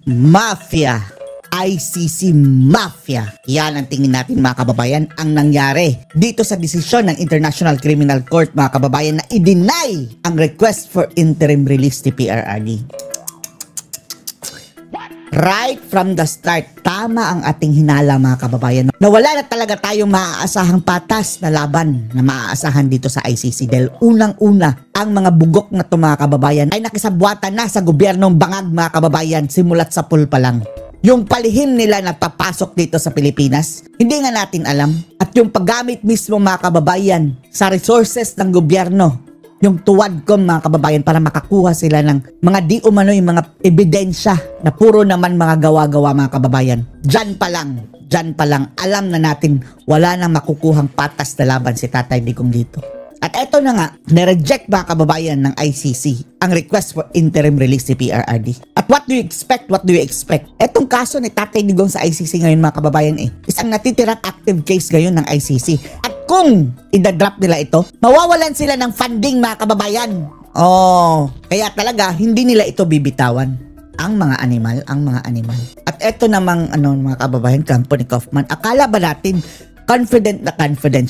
Mafia. ICC Mafia. Yan ang tingin natin mga kababayan ang nangyari dito sa desisyon ng International Criminal Court mga kababayan na i-deny ang request for interim release ni PRRD. Right from the start, tama ang ating hinala mga kababayan na wala na talaga tayong maaasahang patas na laban na maaasahan dito sa ICC dahil unang-una ang mga bugok na ito mga kababayan ay nakisabwatan na sa gobyernong bangag mga kababayan simulat sa pool pa lang. Yung palihim nila na papasok dito sa Pilipinas, hindi nga natin alam. At yung paggamit mismo mga kababayan sa resources ng gobyerno, yung tuwad ko mga kababayan para makakuha sila ng mga di umano yung mga ebidensya na puro naman mga gawa-gawa mga kababayan. Diyan pa lang, alam na natin wala nang makukuhang patas na laban si Tatay Digong dito. At eto na nga, nireject mga kababayan ng ICC ang request for interim release ni PRRD. At what do you expect? Etong kaso ni Tatay Digong sa ICC ngayon mga kababayan isang natitirang active case ngayon ng ICC. At kung idadrop nila ito, mawawalan sila ng funding mga kababayan. Kaya talaga hindi nila ito bibitawan. Ang mga animal. At eto namang mga kababayan, kampo ni Kaufman, akala ba natin confident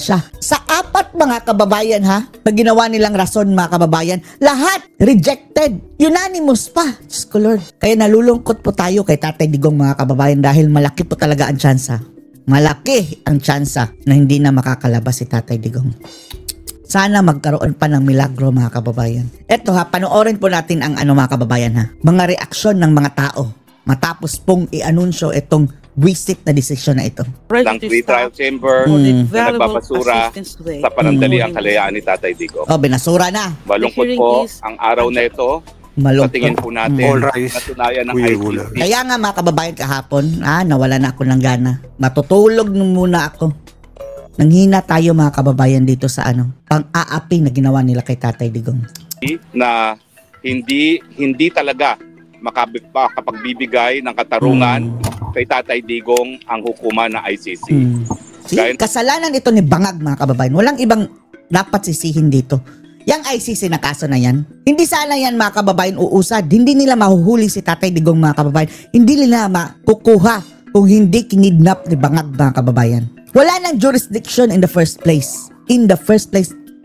siya? Sa apat mga kababayan na ginawa nilang rason mga kababayan, lahat rejected. Unanimous pa. Diyos ko Lord. Kaya nalulungkot po tayo kay Tatay Digong mga kababayan dahil malaki po talaga ang tsansa. Malaki ang tsansa na hindi na makakalabas si Tatay Digong. Sana magkaroon pa ng milagro mga kababayan. Eto panoorin po natin ang mga kababayan mga reaksyon ng mga tao matapos pong i-anunsyo itong visit na desisyon na ito. Ng pre-trial chamber na nagbabasura sa panandaliang kalayaan ni Tatay Digong. Binasura na. Malungkot po ang araw na ito. Sa tingin po natin, natunayan ng ICC. Kaya nga mga kababayan kahapon, nawala na ako ng gana. Matutulog muna ako. Nanghina tayo mga kababayan dito sa pang-aapi na ginawa nila kay Tatay Digong. Na hindi talaga makapagbibigay ng katarungan kay Tatay Digong ang hukuman ng ICC. Kasalanan ito ni Bangag mga kababayan. Walang ibang dapat sisihin dito. Yang ICC na kaso na yan, hindi sana yan mga kababayan uusad. Hindi nila mahuhuli si Tatay Digong mga kababayan. Hindi nila makukuha kung hindi kinidnap ni Bangag mga kababayan. Wala nang jurisdiction in the first place.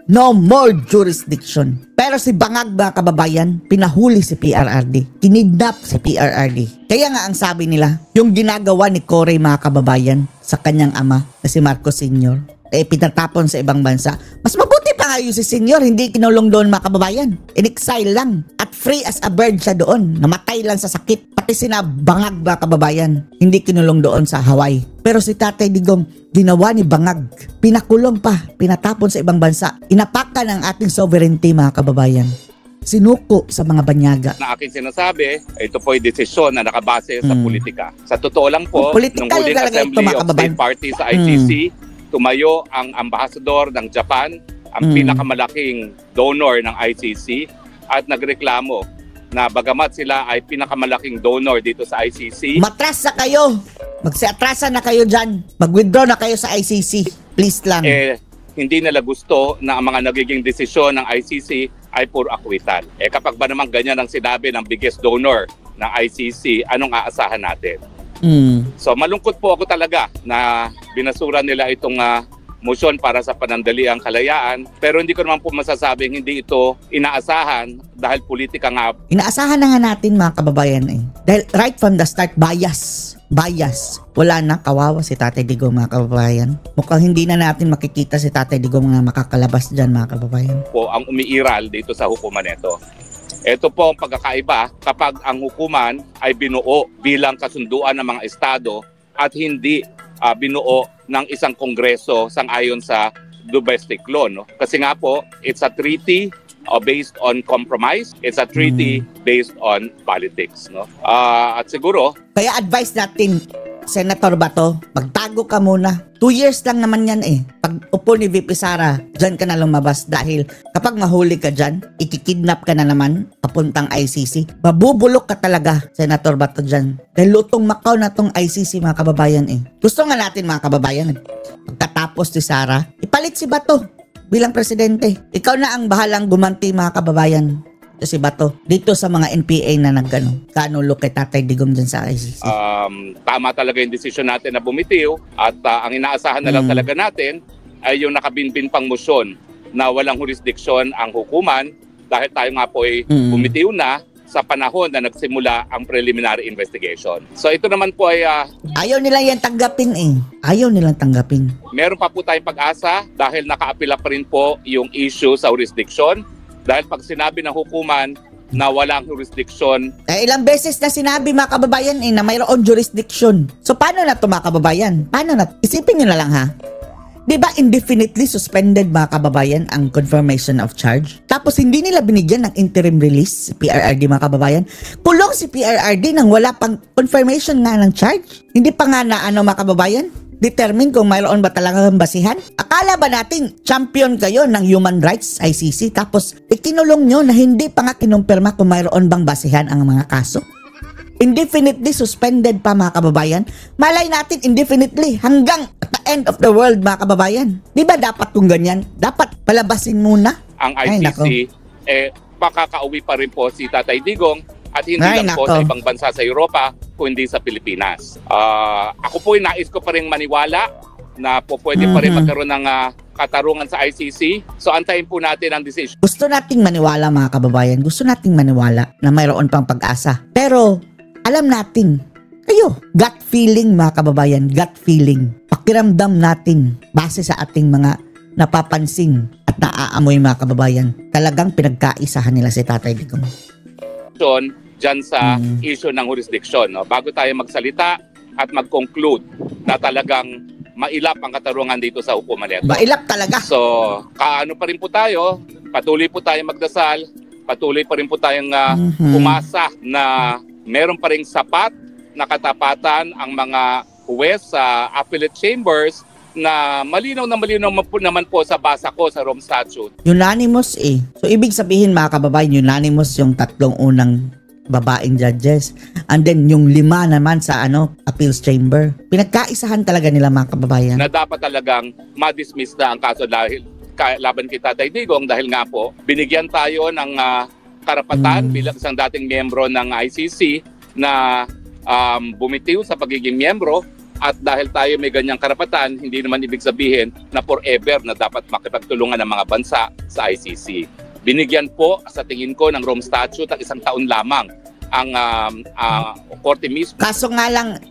No more jurisdiction. Pero si Bangag mga kababayan, pinahuli si PRRD. Kinidnap si PRRD. Kaya nga ang sabi nila, yung ginagawa ni Cory mga kababayan sa kanyang ama na si Marcos Sr. Pinatapon sa ibang bansa. Mas mabuti pa nga yung si Sr. hindi kinulong doon mga kababayan. In-exile lang. At free as a bird siya doon. Namatay lang sa sakit. Pati sina Bangag mga kababayan, hindi kinulong doon sa Hawaii. Pero si Tatay Digong, ginawa ni Bangag. Pinakulong pa, pinatapon sa ibang bansa. Inapakan ang ating sovereignty mga kababayan. Sinuko sa mga banyaga. Na aking sinasabi, ito po ay desisyon na nakabase sa politika. Sa totoo lang po, nung huling Assembly of State Party sa ICC, tumayo ang ambasador ng Japan, ang pinakamalaking donor ng ICC, at nagreklamo na bagamat sila ay pinakamalaking donor dito sa ICC. Matras na kayo! Magsiatrasan na kayo dyan. Mag-withdraw na kayo sa ICC. Please lang. Hindi nila gusto na ang mga nagiging desisyon ng ICC ay puro akwitan. Kapag ba naman ganyan ang sinabi ng biggest donor ng ICC, anong aasahan natin? So malungkot po ako talaga na binasura nila itong motion para sa panandaliang kalayaan, pero hindi ko naman po masasabing hindi ito inaasahan dahil politika nga. Inaasahan na nga natin mga kababayan Dahil right from the start, bias. Wala na, kawawa si Tatay Digong mga kababayan. Mukhang hindi na natin makikita si Tatay Digong na makakalabas dyan mga kababayan. Po ang umiiral dito sa hukuman nito. Ito po ang pagkakaiba kapag ang hukuman ay binuo bilang kasunduan ng mga estado at hindi binuo ng isang kongreso sang-ayon sa domestic law. Kasi nga po, it's a treaty based on compromise. It's a treaty based on politics. At siguro, kaya advice natin, Senator Bato, magtago ka muna. 2 years lang naman yan Pag upo ni VP Sara, dyan ka na lumabas dahil kapag mahuli ka dyan, ikikidnap ka na naman papuntang ICC. Babubulok ka talaga, Senator Bato dyan. Dahil lutong Macau na tong ICC mga kababayan Gusto nga natin mga kababayan, pagkatapos ni Sara, ipalit si Bato bilang presidente. Ikaw na ang bahalang gumanti mga kababayan. si Bato dito sa mga NPA na kanulo kay Tatay Digong dyan sa ICC. Tama talaga yung desisyon natin na bumitiw at ang inaasahan na lang talaga natin ay yung nakabinbin pang motion na walang jurisdiction ang hukuman dahil tayo nga po ay bumitiw na sa panahon na nagsimula ang preliminary investigation. So ito naman po ay ayaw nila yan tanggapin Ayaw nilang tanggapin. Meron pa po tayong pag-asa dahil nakaapila pa rin po yung issue sa jurisdiction. Dahil pag sinabi ng hukuman na walang jurisdiction. Ilang beses na sinabi mga kababayan na mayroon jurisdiction. So paano na ito mga kababayan? Paano na? Isipin nyo na lang ha. Diba indefinitely suspended mga kababayan ang confirmation of charge? Tapos hindi nila binigyan ng interim release si PRRD mga kababayan. Kulong si PRRD nang wala pang confirmation nga ng charge. Hindi pa nga na mga kababayan? Determine kung mayroon ba talagang basihan? Akala ba natin champion kayo ng human rights ICC tapos ikinulong nyo na hindi pa nga kinumpirma kung mayroon bang basihan ang mga kaso? Indefinitely suspended pa mga kababayan. Malay natin indefinitely hanggang at the end of the world mga kababayan. Di ba dapat kung ganyan? Dapat palabasin muna. Ang ICC, makakauwi pa rin po si Tatay Digong at hindi lang po sa ibang bansa sa Europa kundi sa Pilipinas. Ako po nais ko pa rin maniwala na po pwede pa rin magkaroon ng katarungan sa ICC. So antayin po natin ang decision. Gusto nating maniwala mga kababayan. Gusto nating maniwala na mayroon pang pag-asa. Pero alam natin, gut feeling mga kababayan, gut feeling. Pakiramdam natin base sa ating mga napapansin at naaamoy mga kababayan. Talagang pinagkaisahan nila si Tatay Digong. Diyan sa issue ng jurisdiction. No? Bago tayo magsalita at mag-conclude na talagang mailap ang katarungan dito sa hukuman nito. Mailap talaga. So, kaano pa rin po tayo, patuloy po tayong magdasal, patuloy pa rin po tayong umasa na meron pa rin sapat na katapatan ang mga huwes sa appellate chambers na malinaw naman po sa basa ko sa Rome Statute. Unanimous So, ibig sabihin mga kababayan, unanimous yung tatlong unang babaeng judges. And then, yung 5 naman sa appeals chamber. Pinagkaisahan talaga nila mga kababayan. Na dapat talagang ma-dismiss na ang kaso dahil laban kay Tatay Digong dahil nga po, binigyan tayo ng karapatan bilang isang dating miyembro ng ICC na bumitiw sa pagiging miyembro at dahil tayo may ganyang karapatan, hindi naman ibig sabihin na forever na dapat makipagtulungan ng mga bansa sa ICC. Binigyan po sa tingin ko ng Rome Statute ang 1 taon lamang ang korte mismo. Kaso nga lang,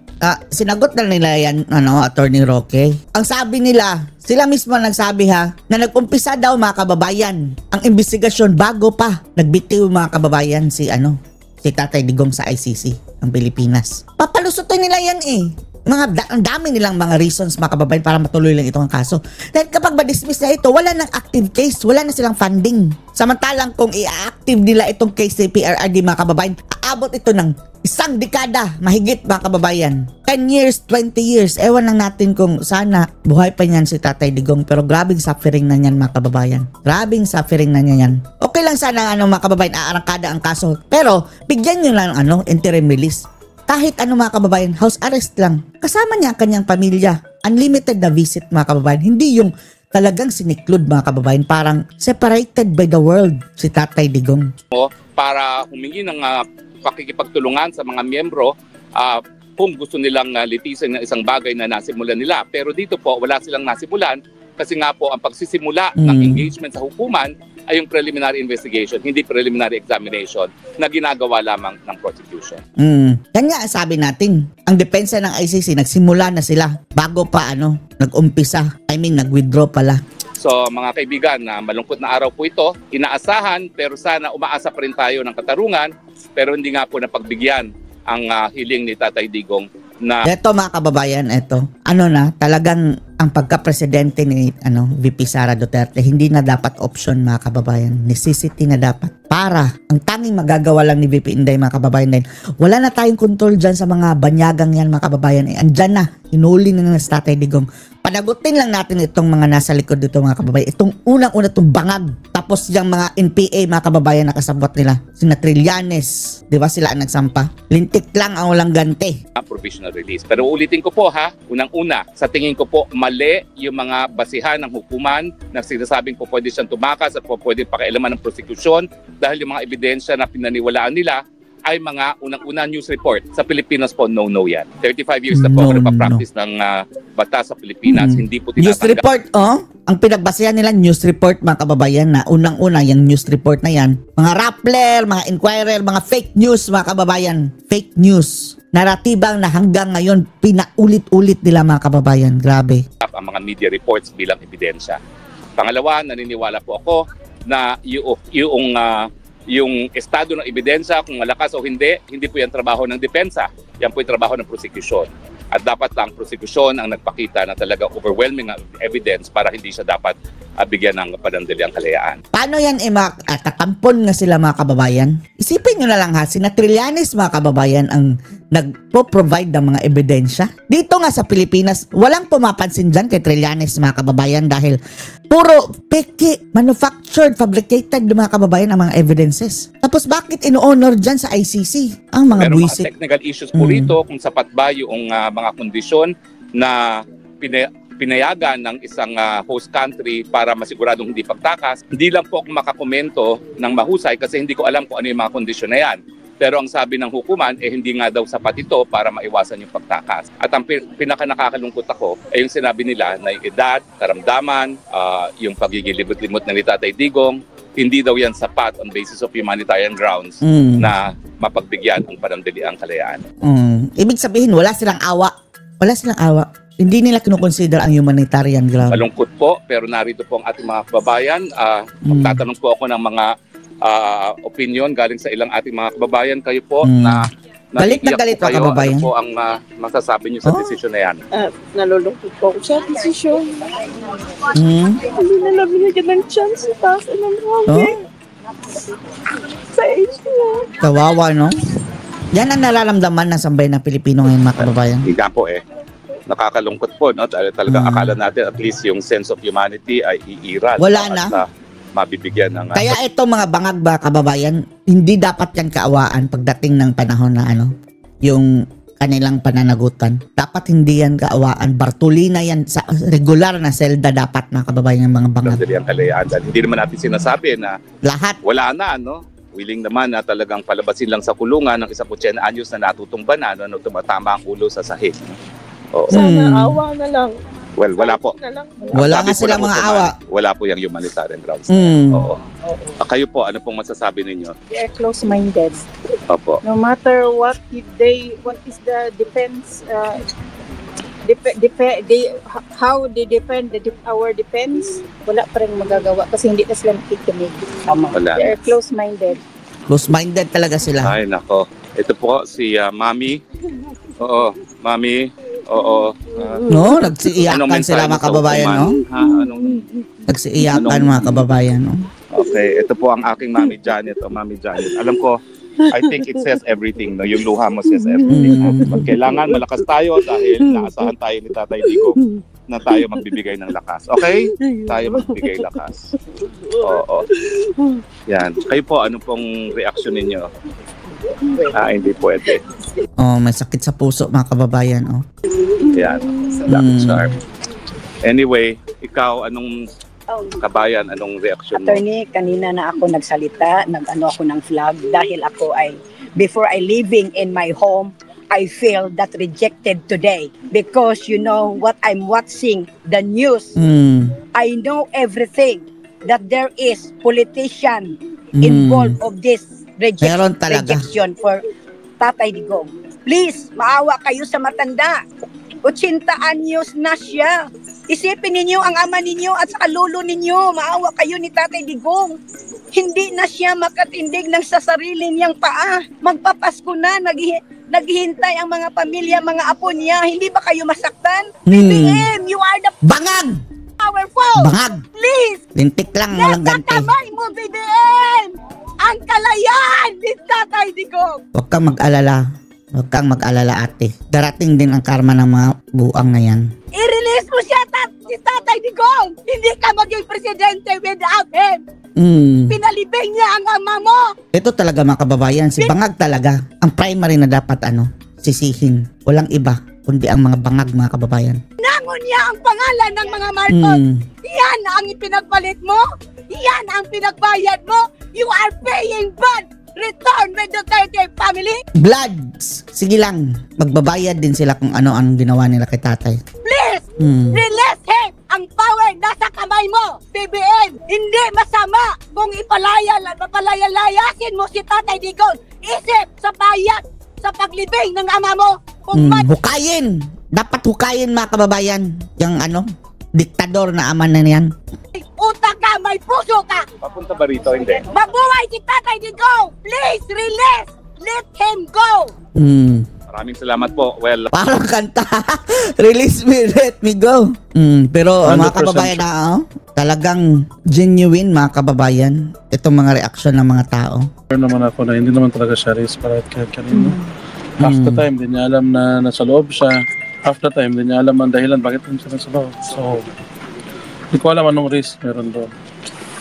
sinagot na nila yan, Attorney Roque. Ang sabi nila, sila mismo nagsabi na nag-umpisa daw mga kababayan ang investigasyon bago pa nagbitiw mga kababayan si Tatay Digong sa ICC ng Pilipinas. Papalusutin nila yan ang dami nilang mga reasons mga kababayan para matuloy lang itong kaso. Dahil kapag ma-dismiss na ito, wala nang active case, wala na silang funding. Samantalang kung i-active nila itong case ni PRRD mga kababayan, aabot ito ng 1 dekada, mahigit mga kababayan. 10 years, 20 years, ewan lang natin kung sana buhay pa niyan si Tatay Digong. Pero grabing suffering na niyan mga kababayan. Grabing suffering na niya yan. Okay lang sana mga kababayan, aarangkada ang kaso. Pero bigyan nyo lang interim release. Kahit mga kababayan, house arrest lang. Kasama niya ang kanyang pamilya. Unlimited na visit mga kababayan. Hindi yung talagang siniklod mga kababayan. Parang separated by the world si Tatay Digong. Para humingi ng pakikipagtulungan sa mga miyembro kung gusto nilang litisin ng isang bagay na nasimulan nila. Pero dito po, wala silang nasimulan kasi nga po ang pagsisimula ng engagement sa hukuman ay yung preliminary investigation, hindi preliminary examination na ginagawa lamang ng prosecution. Yan nga sabi natin, ang depensa ng ICC nagsimula na sila bago pa nag-umpisa. Nag-withdraw pala. So mga kaibigan, malungkot na araw po ito, inaasahan pero sana umaasa pa rin tayo ng katarungan pero hindi nga po napagbigyan ang hiling ni Tatay Digong na Ito mga kababayan, talagang ang pagka-presidente ni VP Sara Duterte hindi na dapat option mga kababayan, necessity na dapat. Para ang tanging magagawa lang ni VP Inday mga kababayan din, wala na tayong control dyan sa mga banyagang yan mga kababayan. Andyan na, hinuli na sa Tatay Digong. Panagutin lang natin itong mga nasa likod dito mga kababayan. Itong unang-una itong bangag. Tapos yung mga NPA mga kababayan nakasabot nila. Sina Trillanes, di ba sila ang nagsampa? Lintik lang ang walang ganti. provisional release. Pero ulitin ko po ha, unang-una, sa tingin ko po mali yung mga basihan ng hukuman na sinasabing po pwede siyang tumakas at po pwede pakialaman ng prosekusyon dahil yung mga ebidensya na pinaniwalaan nila ay mga unang-una news report. Sa Pilipinas po, no yan. 35 years na po ako nagpa-practice ng batas sa Pilipinas. Hindi po News tinatanggap. report, ang pinagbasehan nila news report, mga kababayan, na unang-una yung news report na yan. Mga rappler, mga inquirer, mga fake news, mga kababayan. Fake news. Naratibang na hanggang ngayon pinaulit-ulit nila, mga kababayan. Grabe. Ang mga media reports bilang ebidensya. Pangalawa, naniniwala po ako na yung estado ng ebidensya, kung malakas o hindi po yan trabaho ng depensa. Yan po yung trabaho ng prosekusyon. At dapat lang prosekusyon ang nagpakita na talaga overwhelming evidence para hindi siya dapat bigyan ng panandaliang kalayaan. Paano yan, tatampon nga sila, mga kababayan? Isipin nyo na lang ha, sina Trillanes, mga kababayan, ang nagpo-provide ng mga ebidensya. Dito nga sa Pilipinas, walang pumapansin dyan kay Trillanes, mga kababayan, dahil puro peke, manufactured, fabricated, mga kababayan, ang mga evidences. Tapos bakit ino-honor dyan sa ICC? Ang mga Pero buwisit. mga technical issues po rito, kung sapat ba yung mga kondisyon na pinayagan ng isang host country para masiguradong hindi pagtakas. Hindi lang po ako makakomento ng mahusay kasi hindi ko alam kung ano yung mga kondisyon na yan. Pero ang sabi ng hukuman, hindi nga daw sapat ito para maiwasan yung pagtakas. At ang pinaka-nakakalungkot ako ay yung sinabi nila na yung edad, karamdaman, yung pagiging libot-limot na ni Tatay Digong, hindi daw yan sapat on basis of humanitarian grounds na mapagbigyan ang panandaliang kalayaan. Ibig sabihin, wala silang awa. Wala silang awa. Hindi nila kinukonsider ang humanitarian ground. Malungkot po, pero narito po ang ating mga kababayan. Magtatanong po ako ng mga opinion galing sa ilang ating mga kababayan. Kayo po na galit na galit po kayo. kababayan. Ano po ang masasabi niyo sa desisyon na yan? Nalulungkot po ako sa desisyon. Hindi na lang binigyan ng chance sa taas ng hangin. Sa age niya. Kawawa, no? Yan ang nararamdaman ng sambayan ng Pilipino ngayon, mga kababayan. Hindi po nakakalungkot po, no? Talaga akala natin at least yung sense of humanity ay iiral. Wala na. At mabibigyan ng... Kaya ito, mga bangag ba, kababayan, hindi dapat yan kaawaan pagdating ng panahon na yung kanilang pananagutan. Dapat hindi yan kaawaan. Bartolina yan, sa regular na selda dapat, mga kababayan, yung mga bangag. Ang kalayaan. Hindi naman natin sinasabi na Lahat. wala na, no? Willing naman na talagang palabasin lang sa kulungan ng isang 80 anyos na natutumba na, no, tumatama ang ulo sa sahig. Oo. Sana awa na lang. Well, wala po. Wala Sabi nga po silang ng mga hukuman, awa. Wala po yung humanitarian grounds. Oo. Kayo po, ano pong masasabi ninyo? They are close-minded. Opo. No matter what is the defense, how they defend our defense, wala pa rin magagawa kasi hindi na sila nakikinig. Wala. They are close-minded. Close-minded talaga sila. Ay, nako. Ito po si Mami. Oo, Mami. Oo. No, nagsiiyakan sila, mga kababayan, no? Nagsiiyakan, mga kababayan, no? Okay, ito po ang aking Mami Janet. Mami Janet. Alam ko, I think it says everything. No? Yung luha mo says everything. Kailangan malakas tayo dahil naasahan tayo ni Tatay Digong na tayo magbibigay ng lakas. Okay? Tayo magbibigay lakas. Oo. Yan. Kayo po, ano pong reaction ninyo? Hindi pwede. May sakit sa puso, mga kababayan, Yan. Sharp. Anyway, ikaw, anong kabayan, anong reaction mo? Attorney, kanina na ako nagsalita, nag-ano ako ng flag dahil ako ay, before I living in my home, I feel that rejected today because you know what I'm watching, the news. I know everything that there is politician involved of this rejection for Tatay Digong. Please, maawa kayo sa matanda. 80 anyos na siya. Isipin ninyo ang ama ninyo at saka lolo ninyo. Maawa kayo ni Tatay Digong. Hindi na siya makatindig ng sa sarili niyang paa. Magpapasko na, naghihintay ang mga pamilya, mga apo niya. Hindi ba kayo masaktan? BBM, you are the bangag! Powerful! Bangag! Please! Lintik lang, walang ganti. Nakakamay mo, BBM! Ang kalayaan ni Tatay Digong! Huwag kang mag-alala. Huwag kang mag-alala, ate. Darating din ang karma ng mga buang na yan. I-release mo siya, si Tatay Digong! Hindi ka maging presidente without him! Pinalibing niya ang ama mo! Ito talaga, mga kababayan, si Bangag talaga. Ang primary na dapat, sisihin. Walang iba, kundi ang mga bangag, mga kababayan. Nangon niya ang pangalan ng mga Marcos. Yan ang ipinagpalit mo. Yan ang pinagbayad mo. You are paying bond. Return with the Duterte family. Bloods! Sige lang, magbabayad din sila kung ano ang ginawa nila kay tatay. Please, release him. Ang power nasa kamay mo. BBM, hindi masama kung papalaya-layasin mo si Tatay Digong. Isip sa bayat, sa paglibing ng ama mo. Kung Hukayin! Dapat hukayin, mga kababayan. Yung diktador na ama na yan. utak ka, may puso ka. Papunta ba rito? Hindi. Mabuhay si Tatay Digong. Please, release. Let him go. Maraming salamat po. Well, Parang kanta. Release me, let me go. Pero mga 100% kababayan talagang genuine, mga kababayan, itong mga reaksyon ng mga tao. Sure naman ako na hindi naman talaga siya race para kahit kanino. Half the time, hindi niya alam na nasa loob siya. Half the time, hindi niya alam ang dahilan bakit siya nasa loob. So, hindi ko alam anong risk meron doon.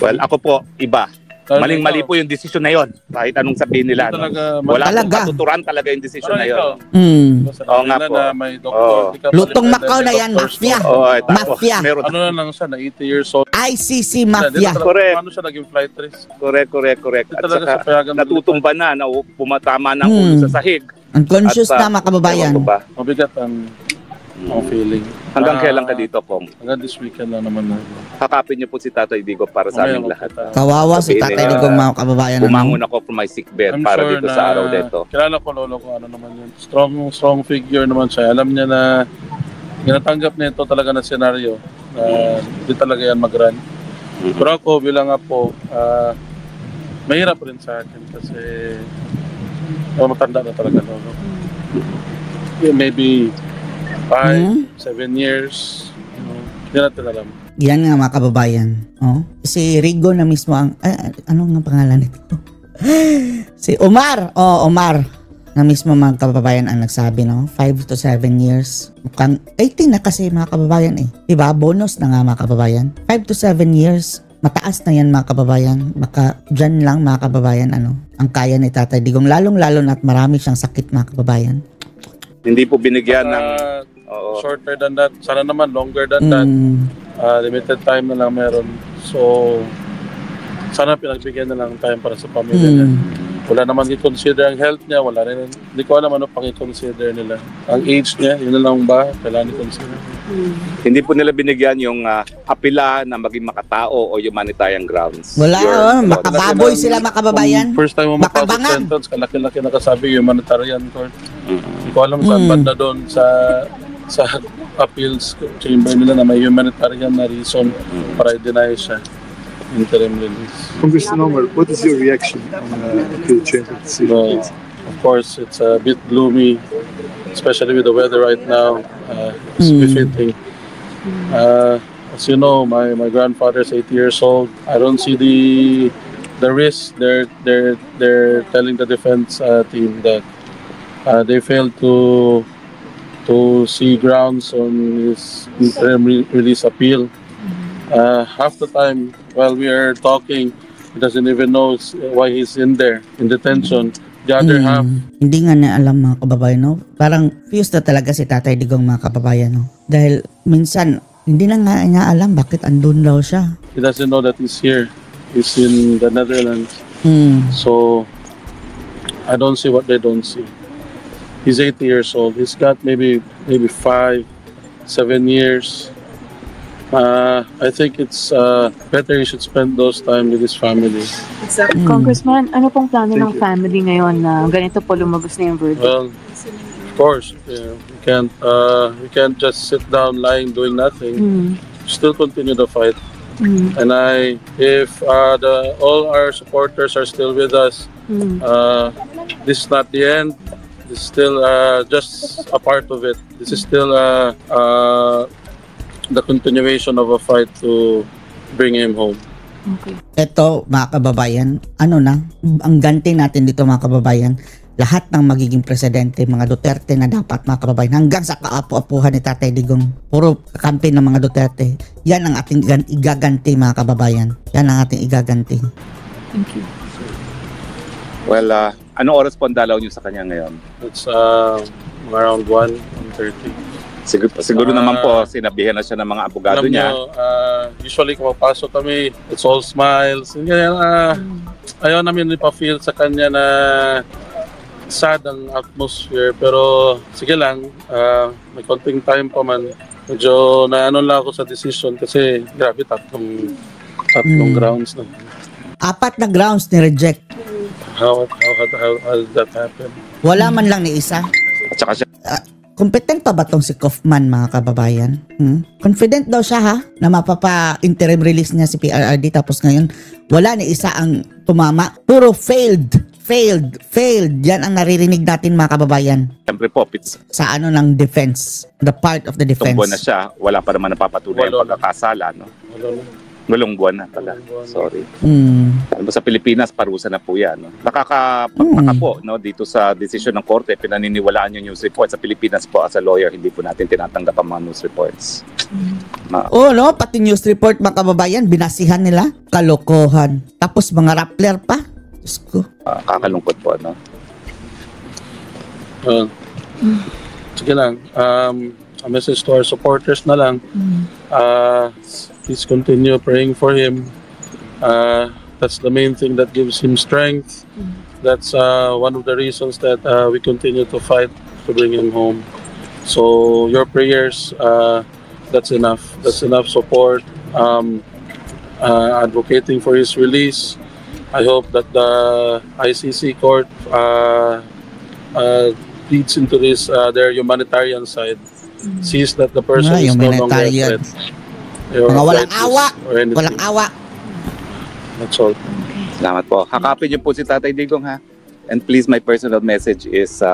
well, ako po, iba. Maling-mali po yung desisyon na yon. Kahit anong sabihin nila. No? Wala pong Talaga. katuturan talaga yung desisyon na yon. Mm. Oo nga po. May doktor, di ka Lutong pala Macau na yan, doctor's mafia. note. Oo, tapos Mafia. meron. Ano na lang siya, na 80 years old. ICC Mafia. Correct. Paano siya naging flight risk? Correct. Hindi At talaga saka sa payagan natutumba na pumatama ng ulo sa sahig. Unconscious At, na, mga kababayan. ewan ko ba, Mabigat ang feeling. hanggang kailan ka dito, Kong? Hanggang this weekend lang naman. Hakapin niyo po si Tatay Digo para sa aming lahat. Kawawa si Sabihin Tatay nila, Digong, mga kababayan. Bumangon ako from my sick bed I'm para sure dito na sa araw dito. Kilala ko lolo ko ano naman yun. Strong figure naman siya. Alam niya na ginatanggap niya ito talaga na senaryo. Hindi talaga yan mag-run. Pero ako bilang apo, mahirap rin sa akin kasi matanda na talaga lolo. Maybe 5, 7 years. Hindi natin alam. Yan nga, mga kababayan. Si Rigo na mismo ang... ano nga pangalan nito? Si Omar. Omar na mismo, mga kababayan, ang nagsabi, 5 to 7 years. Mukhang 18 na kasi, mga kababayan eh. Diba? Bonus na nga, mga kababayan. 5 to 7 years. Mataas na yan, mga kababayan. Baka dyan lang, mga kababayan, ang kaya ni Tatay Digong. Lalong-lalo na at marami siyang sakit, mga kababayan. Hindi po binigyan ng... Shorter than that. Sana naman longer than that. Limited time na lang meron. So, sana pinagbigyan na lang time para sa pamilya niya. Wala naman i-consider ang health niya. Wala rin. Hindi ko alam ano pang i-consider nila. Ang age niya, yun na lang ba? Kailangan i-consider. Hindi po nila binigyan yung apila na maging makatao o humanitarian grounds. Wala, makababoy sila, mga kababayan. Kung first time mo mapasok Makabangan. sentence, kalaki-laki nakasabi humanitarian court. Hindi ko alam saan banda doon sa appeals chamber nila na may humanitarian na reason para i-deny siya interim release. Congressman Omar, what is your reaction on appeal chamber decision? Well, of course, it's a bit gloomy, especially with the weather right now. It's befitting. As you know, my grandfather's 80 years old. I don't see the risk. They're telling the defense team that they failed to see grounds on his interim release appeal. Half the time while we are talking, he doesn't even know why he's in there, in detention. The other half, Hindi nga na alam, mga kababayan, Parang fuse na talaga si Tatay Digong, mga kababayan, Dahil minsan, hindi na nga niya alam bakit andun daw siya. he doesn't know that he's here. He's in the Netherlands. So, I don't see what they don't see. He's 80 years old. He's got maybe 5, 7 years. I think it's better he should spend those time with his family. Congressman, ano pong plano ng family ngayon na ganito po lumabas na yung verdict? Well, of course, we can't just sit down lying doing nothing. Still continue the fight. And if all our supporters are still with us, this is not the end. This is still just a part of it. This is still the continuation of a fight to bring him home. Okay. Ito, mga kababayan, ang ganti natin dito, mga kababayan, lahat ng magiging presidente, mga Duterte na dapat, mga kababayan, hanggang sa kaapu-apuhan ni Tatay Digong, puro kakampi ng mga Duterte, yan ang ating igaganti, mga kababayan. Yan ang ating igaganti. Thank you. Well, anong oras po ang dalaw niyo sa kanya ngayon? It's around 1:30. Siguro naman po, sinabihan na siya ng mga abogado Alam niya. nyo, usually kung mapasok kami, it's all smiles. Ganyan, ayaw namin ipa-feel sa kanya na sad ang atmosphere. Pero sige lang, may konting time pa man. Medyo naano lang ako sa decision kasi grabe, tatlong grounds na. 4 na grounds ni reject. How did that happen? Wala man lang ni isa. At saka siya, Competent pa ba tong si Kaufman, mga kababayan? Confident daw siya ha na mapapa-interim release niya si PRRD, tapos ngayon wala ni isa ang tumama. Puro failed. Yan ang naririnig natin, mga kababayan. siyempre po, Sa ano ng defense, the part of the defense. buwan na siya, wala pa naman napapatunay ang pagkakasala, no? Walong buwan na pala. Sorry. Ano sa Pilipinas, parusa na po yan. No? Nakakapagtaka po, no? Dito sa desisyon ng korte, pinaniniwalaan yung news report. Sa Pilipinas po, as a lawyer, hindi po natin tinatanggap ang mga news reports. No? Pati news report, mga kababayan, binasihan nila. Kalokohan. Tapos mga rappler pa. Diyos ko. Kakalungkot po, no? Sige lang. A message to our supporters na lang. Please continue praying for him. That's the main thing that gives him strength. That's one of the reasons that we continue to fight to bring him home. So your prayers, that's enough. That's enough support. Advocating for his release. I hope that the ICC court leads into this their humanitarian side. Sees that the person is no longer a threat. Mga walang awa. Walang awa. That's all. Salamat po. Hakapin niyo po si Tatay Digong, ha? And please, my personal message is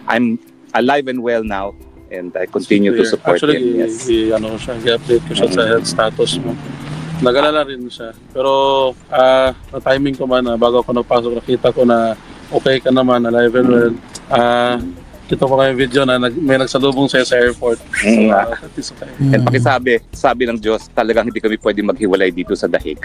I'm alive and well now and I continue to support him. Yes. I-update ko siya sa health status mo. Nag-alala rin siya. Pero na timing ko man, bago ako nagpasok, nakita ko na okay ka naman, alive and well. Kita ko kayo video na may nagsalubong sa'yo sa airport. And sabi ng Diyos, talagang hindi kami pwedeng maghiwalay dito sa dahig.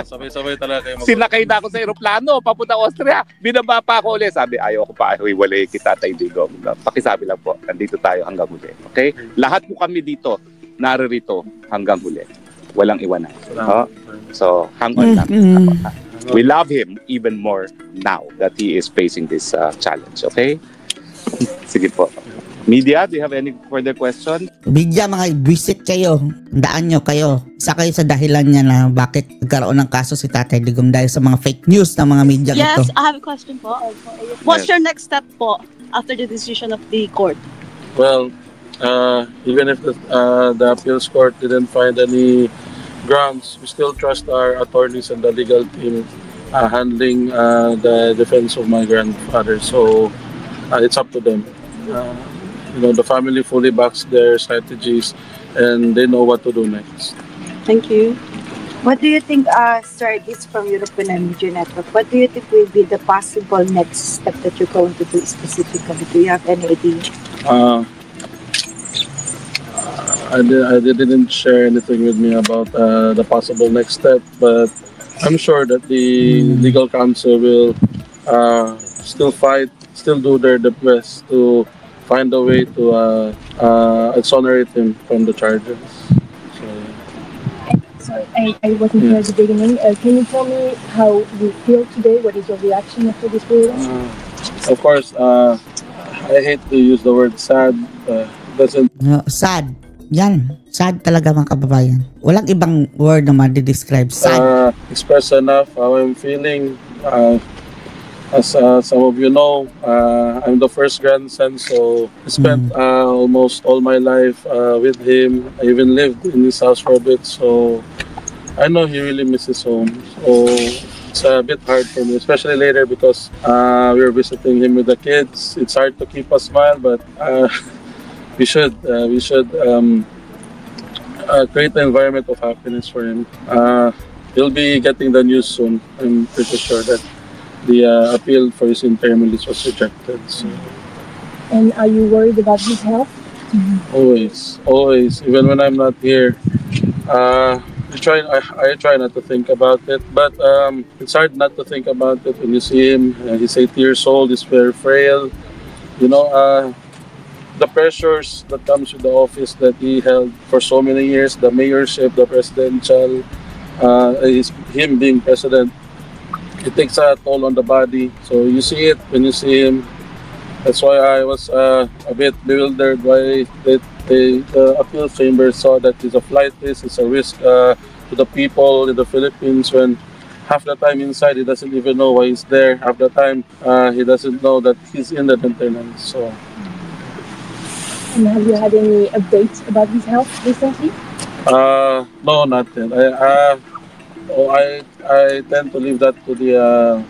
Sabay-sabay talaga kayo Sinakay na ako sa aeroplano, papunta Austria. Binaba pa ako ulit. Sabi, ayaw ko pa hiwalay kita, Tatay Digong. Pakisabi lang po, nandito tayo hanggang huli. Okay? Lahat po kami dito, naririto hanggang huli. Walang iwanan. So, hang on lang. We love him even more now that he is facing this challenge. Okay? Sige po. Media, do you have any further question? Media, mga visit kayo. Daan nyo kayo. Isa kayo sa dahilan niya na bakit nagkaroon ng kaso si Tatay Digong dahil sa mga fake news ng mga media ito. Yes, I have a question po. What's your next step po after the decision of the court? Well, even if the appeals court didn't find any grounds, we still trust our attorneys and the legal team handling the defense of my grandfather. So it's up to them. The family fully backs their strategies and they know what to do next. Thank you. What do you think, sir, this from European Media Network, what do you think will be the possible next step that you're going to do specifically? Do you have any idea? I didn't share anything with me about the possible next step, but I'm sure that the legal counsel will still do their best to find a way to exonerate him from the charges. Sorry, I wasn't here at the beginning. Can you tell me how you feel today? What is your reaction after this ruling? Of course, I hate to use the word sad. Sad. Yan. Sad talaga, mga kababayan. Walang ibang word na ma-describe. Sad. Express enough how I'm feeling. As some of you know, I'm the first grandson, so I spent almost all my life with him. I even lived in his house for a bit, so I know he really misses home. So it's a bit hard for me, especially later because we were visiting him with the kids. It's hard to keep a smile, but we should create an environment of happiness for him. He'll be getting the news soon. I'm pretty sure that the appeal for his interim release was rejected. So. And are you worried about his health? Always. Even when I'm not here, I try not to think about it. But it's hard not to think about it when you see him. He's 8 years old. He's very frail. You know, the pressures that comes with the office that he held for so many years, the mayorship, the presidential, him being president, it takes a toll on the body. So you see it when you see him. That's why I was a bit bewildered why the appeal chamber saw that it's a flight risk, it's a risk to the people in the Philippines, when half the time inside he doesn't even know why he's there. Half the time he doesn't know that he's in the maintenance. So. And have you had any updates about his health recently? No, not yet. I tend to leave that to the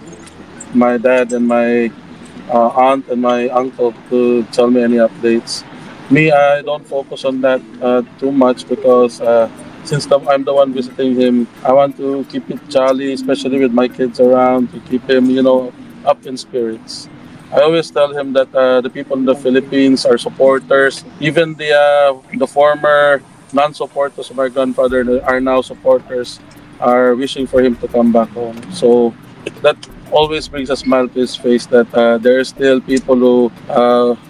my dad and my aunt and my uncle to tell me any updates. Me, I don't focus on that too much because since I'm the one visiting him, I want to keep it jolly, especially with my kids around, to keep him, up in spirits. I always tell him that the people in the Philippines are supporters. Even the former non-supporters of my grandfather are now supporters, are wishing for him to come back home. So that always brings a smile to his face that there are still people who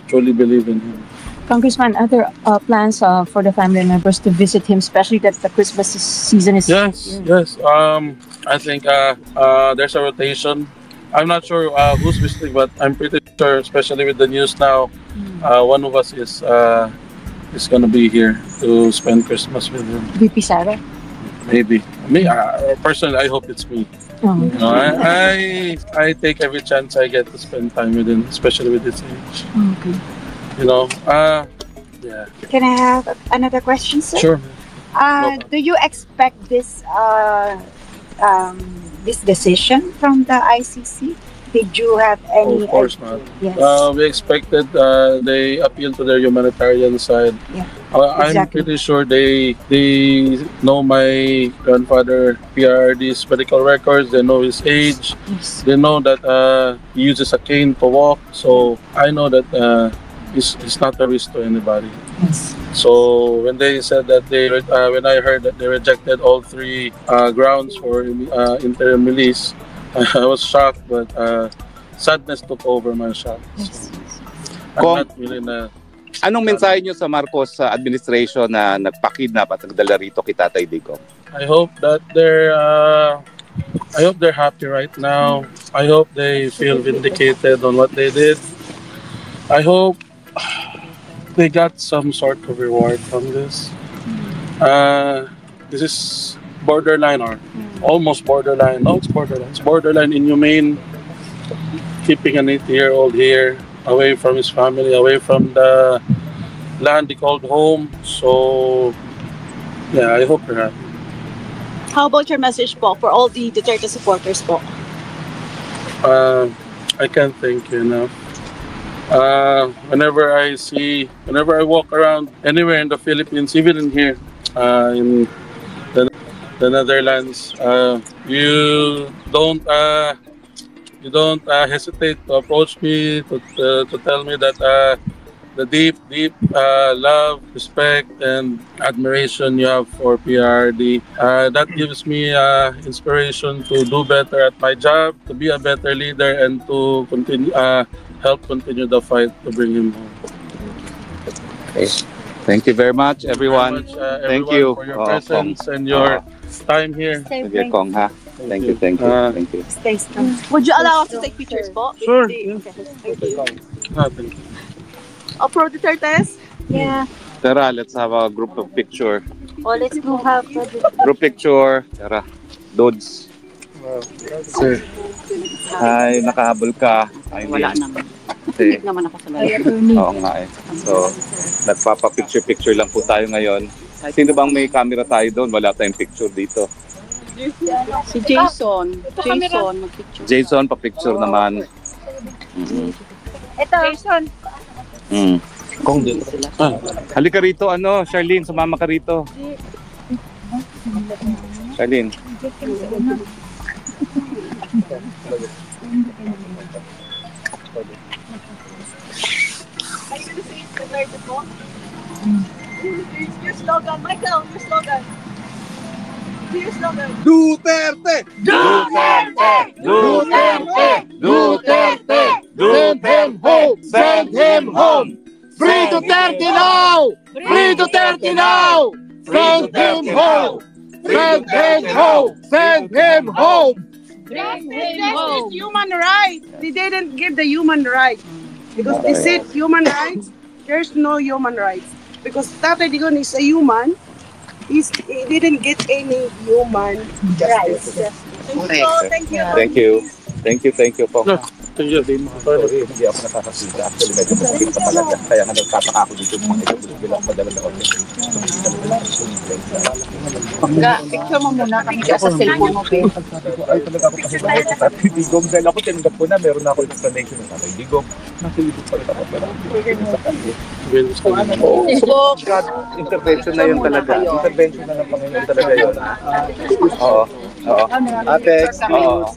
truly believe in him. Congressman, other plans for the family members to visit him, especially that the Christmas season is... Yes. I think there's a rotation. I'm not sure who's visiting, but I'm pretty sure, especially with the news now, one of us is going to be here to spend Christmas with him. VP Sara? Maybe. Me, personally, I hope it's me. Oh. You know, I take every chance I get to spend time with him, especially with his age. Okay. You know, yeah. Can I have another question, sir? Sure. Do you expect this this decision from the ICC? Did you have any? Of course not. Yes. We expected they appeal to their humanitarian side. Yeah. I'm Exactly. pretty sure they know my grandfather PRD's medical records. They know his age. Yes. They know that he uses a cane to walk. So I know that he's not a risk to anybody. Yes. So when they said that when I heard that they rejected all three grounds for interim release, I was shocked, but sadness took over my shock. Yes. I'm Kung- not really na. Anong mensahe nyo sa Marcos administration na nagpakidnap at nagdala rito kay Tatay Digong? I hope that they're happy right now. I hope they feel vindicated on what they did. I hope they got some sort of reward from this. This is borderline or almost borderline. No, it's borderline. It's borderline inhumane. Keeping an 80-year-old here, away from his family, away from the land he called home. So, yeah, I hope they're happy. How about your message po for all the Duterte supporters po? I can't thank you enough. Whenever I walk around anywhere in the Philippines, even in here, in the Netherlands, you don't hesitate to approach me to tell me that the deep love, respect, and admiration you have for PRD. That gives me inspiration to do better at my job, to be a better leader, and to help continue the fight to bring him home. Okay. Thank you very much, everyone. Thank Thank you. for your presence and your time here. Sige, Kong, ha? Thank you. Thank you. Stay strong. Would you allow us to take pictures po? Sure. Okay. Thank you. Thank you. Pro Dutertes? Yeah. Tara, let's have a group of picture. Oh, let's go have Group picture. Tara. Dods. Sir. Hi, nakahabol ka. Wala naman. Kasi, Naman ako sa live. oo nga eh. So, nagpapa-picture lang po tayo ngayon. Sino bang may camera tayo doon? Wala tayong picture dito. Si Jason. Mag-picture. Jason, pa-picture naman. Ito. Jason. Kong dito. Halika rito, Charlene, sumama ka rito. Charlene. Your slogan, Michael, your slogan. Your slogan. Duterte! Duterte! Duterte! Duterte! Send him home! Send him home! Free Duterte now! Free Duterte now! Send him home! Send him home! Send him home! It's human rights. They didn't give the human rights. Because they said human rights, there's no human rights. Because Tatay Digong is a human, he didn't get any human rights. Thank you. Thank you. Thank you po. Thank you. Sorry, hindi ako nakakasita. Actually, medyo masakit pa talaga. Kaya nga nagtataka ako dito mga ito. Bilang padala na ako. Pagka, picture mo muna kami sa cellphone mo, babe. Ay, talaga ako kasi bakit sa Tatay Digong. Dahil ako tinanggap ko na, meron na ako explanation ng Tatay Digong. Nasilipot pa rin ako. God, intervention na yun talaga. Intervention na ng Panginoon talaga yun. Oo. Ate, oo.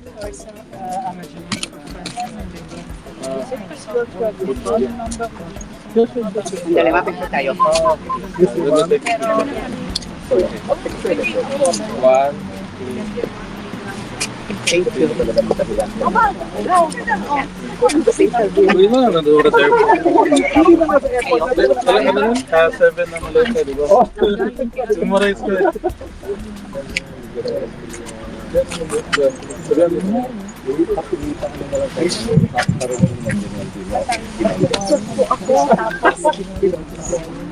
Dali, mapicture tayo. One, Thank you. Uy na, nandun ka tayo. Alam ka na nun? 7 na Malaysia, di ba? Sumarais ka.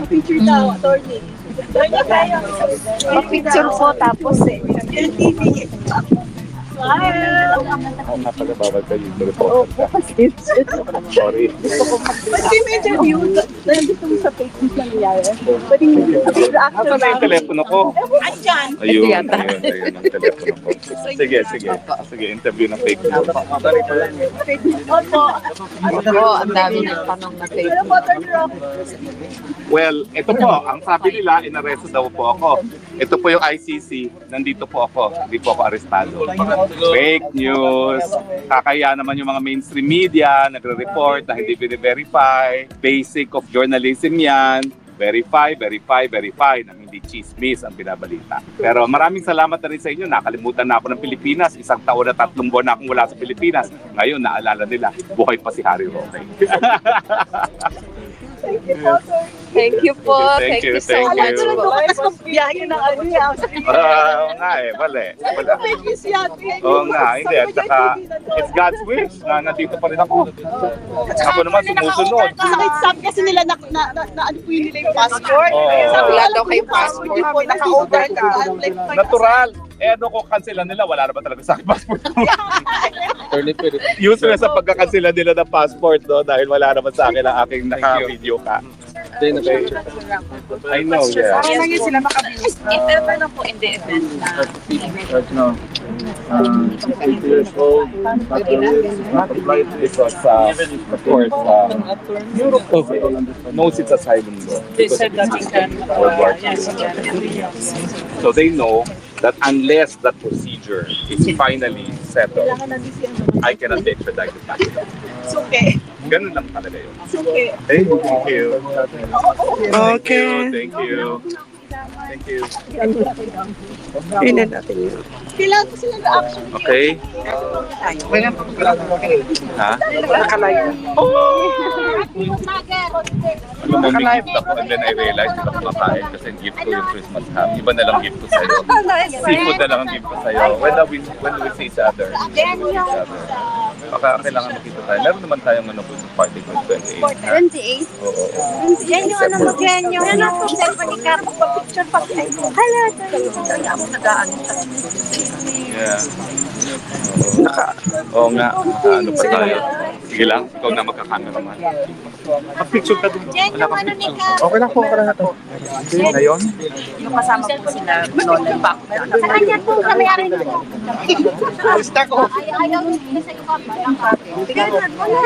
Picture daw, attorney. Picture po tapos ako nga pala bawal kayo yung report. Sorry. Pati may interview, nandito mo sa Facebook nangyayari. Pwede Nasaan na yung telepono ko? Andyan. Ayun ang telepono ko. Sige, interview ng fake news. Opo. Ang dami ng tanong na Facebook. Well, ito po, ang sabi nila, inaresto daw po ako. Ito po yung ICC, nandito po ako, hindi po ako arestado. Fake news, kakaya naman yung mga mainstream media, nagre-report na hindi verify, basic of journalism yan, verify, na hindi chismis ang binabalita. Pero maraming salamat na rin sa inyo, nakalimutan na ako ng Pilipinas, 1 taon na 3 buwan na akong wala sa Pilipinas. Ngayon, naalala nila, buhay pa si Harry Roque. Thank you po. Thank you so much po. Tapos biyahe ng ano yan. Oo nga mali. Oo nga, hindi. At saka, it's God's wish na nandito pa rin ako. Ako naman sumusunod. Sabi kasi nila na ano po yun nila yung passport. Wala daw kayong passport. Naka-order ka. Natural. Ano ko cancela nila, wala naman talaga sa akin passport ko. Useless sa pagkakansela nila ng passport, no? Dahil wala naman sa akin ang aking naka-video ka. I know, yeah. Kaya lang yun sila makabilis. Pero lang po in the event na Right now, 8 years old, Because, of course, Europe knows its asylum law. They said that you can, So they know that unless that procedure is finally settled, I cannot be extradited back. It's okay. Ganun lang talaga yun. It's okay. Thank you. Okay. Thank you. Thank you. Yun na natin yun. Kailangan ko sila na action. Okay. Ha? Nakalayo. Alam mo, may gift ako and then I realized hindi ako makain kasi gift ko yung Christmas ham. Iba na lang gift ko sa'yo. Seafood na lang ang gift ko sa'yo. When do we see each other? Baka kailangan makita tayo. Meron naman tayong sa party ko 28. 28. Oo. Yan yung ano mo, yan yung ano po, cellphone ni Kapo, pa-picture pa kayo. Hala, ako nag-ano. Yeah. Oo nga. Ano pa tayo? Sige lang, ikaw na magka-cameraman. Mag-picture ka dun. Yan yung ano ni Kapo. Okay lang po, okay lang na to. Ngayon? Yung kasama po sila, Nolan Back. Sa kanya po, kami arin po. Basta ko. Ayaw nila sa iyo, Kapo. Bigyan na, wala.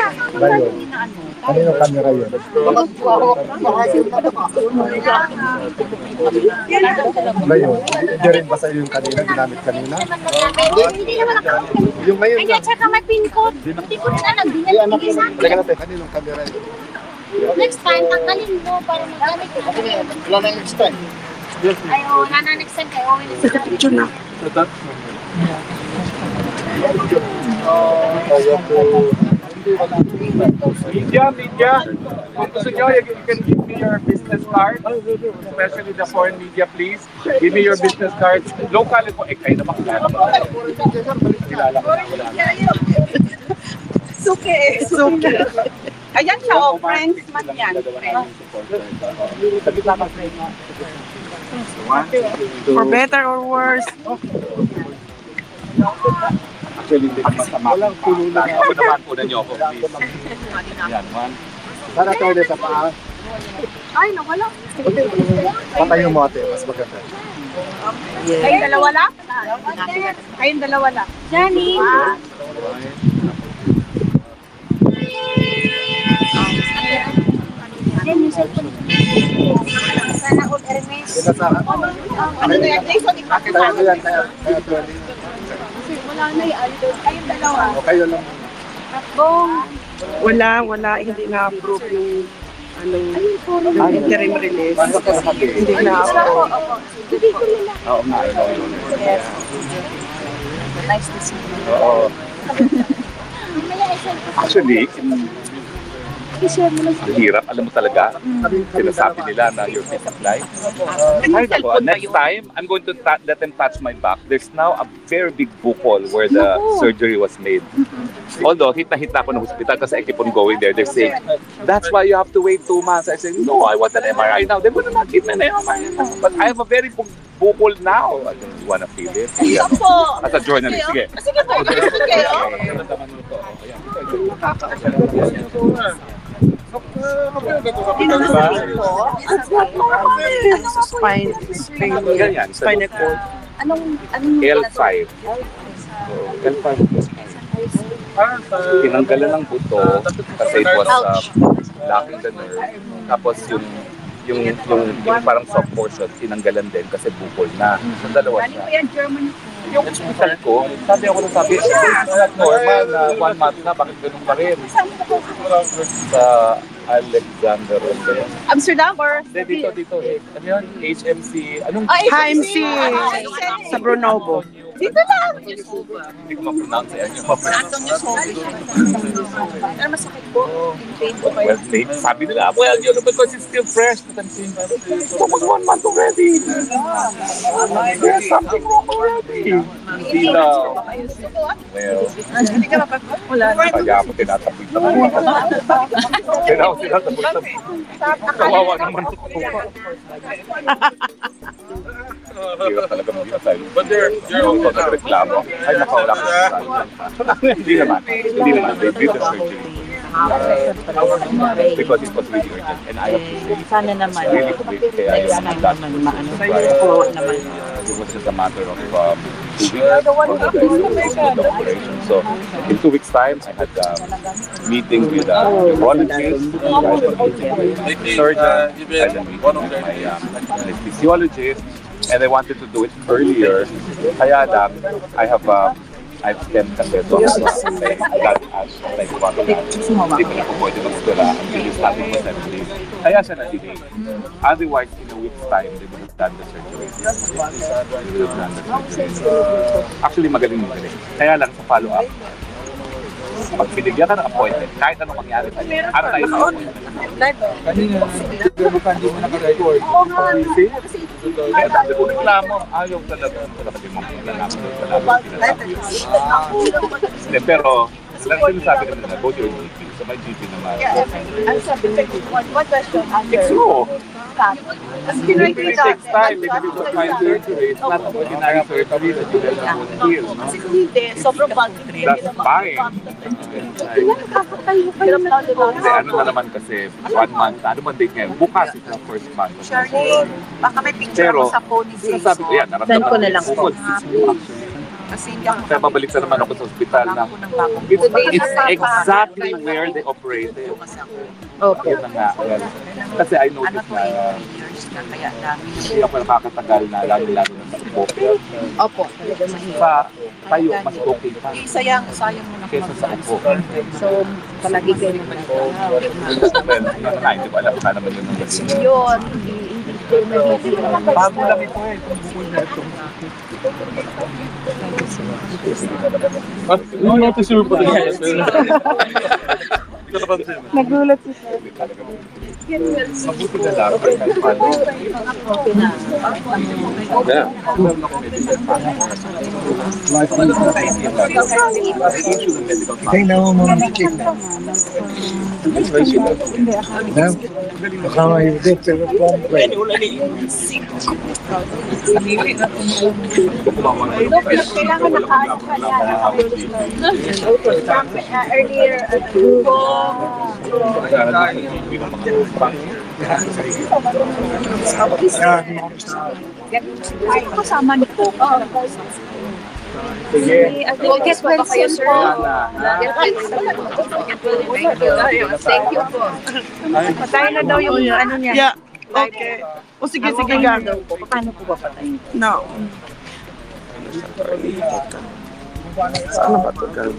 Kanino camera yun? Ngayon, hindi rin ba sa'yo yung kanina, ginamit kanina? Hindi naman ako. Yung ngayon Ay, tsaka may pin code. Hindi ko rin alam. Hindi sa akin. Teka natin, kaninong camera yun? Next time, tanggalin mo para magamit natin. Wala na next time. Ay, oo, next time kayo. Picture na. Kaya po, Media. Kung gusto nyo, you can give me your business card. Especially the foreign media, please. Give me your business cards. Local po, kayo naman kilala mo. Kilala ko na, wala na. Suke. Ayan siya, friends man yan. For better or worse. Actually, hindi naman sama. Walang puno na. Ako naman, punan niyo ako, please. Yan, one. Para tayo sa paa. Ay, nawala. Patayo mo ate, mas maganda. Kayong dalawa lang? Kayong dalawa lang. Johnny. Sana all Hermes. Ano na yan? Jason, ipakita Kaya yan, kaya wala na yan. Kayong dalawa. o kayo lang. Wala. Hindi na-approve yung yung interim release. Hindi na-approve. Oo nga. Nice to see you. Oo. Actually, ang hirap. Alam mo talaga, sinasabi nila na your peace of life. Ay, ako, next time, I'm going to let them touch my back. There's now a very big bukol where the surgery was made. Although, hit na ako ng hospital kasi I keep on going there. They're saying, that's why you have to wait 2 months. I say, no, I want an MRI now. They're gonna not give me an MRI now. But I have a very big bukol now. I don't wanna feel it. Yeah. As a journalist, sige. Sige po, Spinal cord. Anong L5. L5 plus 5. Tinanggalan ng buto kasi it was lacking the nerve. Tapos yung parang soft portion, tinanggalan din kasi bukol na. So, dalawa siya. Yung hospital ko, sabi, normal na 1 month na, bakit ganun pa rin? Sa Alexander. Amsterdam or? Dito. Ano yun? HMC. Anong? HMC. Sa Brunovo. Dito lang. Hindi ko ma-pronounce yan. Ano masakit po? Well, sabi nila, well, you know, because it's still fresh. But I'm saying, it's almost 1 month already. There's something wrong already. Hindi na. Well, kaya ako tinatapoy-tapoy. Tinatapoy-tapoy. Kawawa naman ako. Hirap talaga mag-hirap tayo. But they're also nagreklamo. Ay, nakawala ko sa Hindi naman. They did the surgery. Because it was really urgent. And I have to say, Sana naman. really quick. Kaya yung that it was just a matter of 2 weeks for the operation. So, in 2 weeks' time, I had a meeting with a neurologist, surgeon, I had a meeting with my anesthesiologist, and I wanted to do it earlier. Kaya lang, I have 10 kasi so that as like one of that hindi pa na po pwede mag-scola until you starting for 7 days. Kaya siya na-delay. Otherwise, in a week's time, they would have done the surgery. Actually, magaling. Kaya lang sa follow-up, pag binigyan ka ng appointment, kahit anong mangyari sa'yo, ano tayo sa appointment? Kanina, hindi mo naka-record. Kaya dati ko reklamo, ayaw talaga. Talaga mo pero, lang sinasabi naman na, go to your GP. So my GP naman. Ano sabi niyo? One question. It's true. It takes time. Maybe because my surgery is not an ordinary surgery that you will not heal. Kasi kung hindi, sobrang bad. That's fine. Kasi ano na naman kasi, 1 month, ano man date ngayon, bukas ito ang first month. Charlene, baka may picture mo sa phone ni Jason. Sabi ko yan, Send ko na lang po. Kasi kaya babalik na naman ako sa ospital na it's exactly where they operated. Okay. Yun na nga. Kasi I noticed na hindi ako nakakatagal na lalo-lalo na sa upo. Opo. Sa tayo, mas okay pa. Sayang mo na. Kesa sa upo. So, palagi kayo naman. Well, hindi ko alam. Sana naman yun ang Yun, Bago lang ito eh, itong bukol na ito. You notice your body. Nagulat si sir. Mabuti na lang. Tingnan mo mga chick. Kasama yung date sa Kailangan nakaano ka na. Earlier, kasama ni po. Get well soon po. Thank you po. Patay na daw yung ano niya. Yeah. Okay. O sige, sige ga. Paano po ba patayin? No. Sana ba ito?